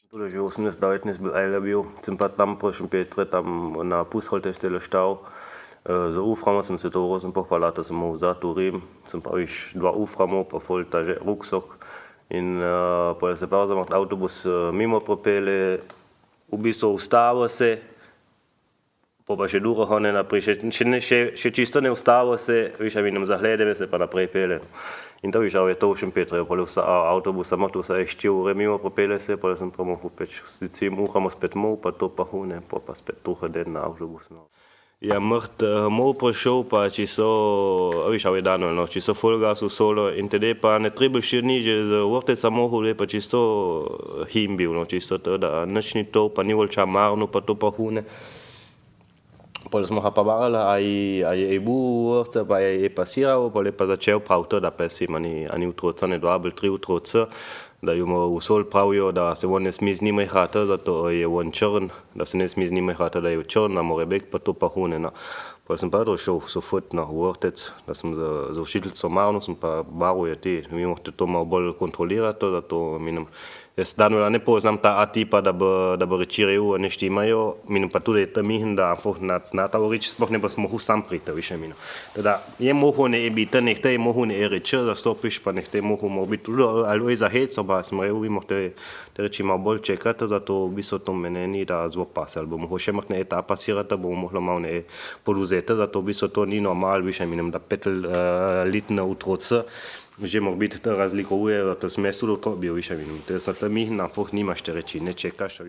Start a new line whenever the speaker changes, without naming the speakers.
Tudi že 18-19 bil Eiler bil, sem pa tam prošel Petre, tam na bushaltestelle stal. Za Uframo sem se to rozen pohvalil, da sem mu vzal Turim, sem pa viš 2 Uframo, pa fol ta ruksok. In pa se pa vzal avtobus mimo propele, v bistvu ustavo se, pa še duro hone naprej, še čisto ne ustavo se, viš, a mi nam zahledeme se pa naprej pele. In to viš, je to v Šempetre, pa avtobus sam tu se 4 ure mimo propele se, pa sem pa mohu peč, si muhamo spet mov, pa to pa hune, pa spet tuha den na avtobus. Ja, mrt mov prišel, pa čisto, viš, je dano, no, čisto full gasu solo, in tede pa ne treba še niže, z vrteca mohu, pa čisto him bil, no, čisto to, da nič ni to, pa ni volča marno, pa to pa hune. Pol smo ga pa varali, a je bil vrca, pa je pasiral, pol je pa začel prav to, da pa svim ani utroca, ne 2 ali 3 utroca, da ju v sol pravijo, da se on ne smi z njima ihrati, zato je on črn, da se ne smi z njima ihrati, da je črn, da mora biti pa to pa hune. No. Pol sem pa došel sofort na vrtec, da sem za učiteljco marno, sem pa baruje ti, mi mohte to malo bolj kontrolirati, zato minim. Jaz danula ne poznam ta tipa, da bi reči reju ne štimajo, minim pa tudi to mislim, da na ta reč sploh ne bi mohu sam priti, više minim. Teda je mohu ne biti, nekaj je mohu ne reči, da stopiš, pa nekaj mohu biti tudi ali za hec, pa smo reju, vi mohte te reči malo bolj čekati, zato v bistvu to mene ni da zelo pase, ali bomo še mohne ta pasirati, bomo mohlo malo ne poluzeti, zato v bistvu to ni normal, više minim, da 5 litne utroce, že mora biti to razlikuje, da to sme tudi to bil, više minim. To je sa to mi na foh nimaš te reči, ne čekaš.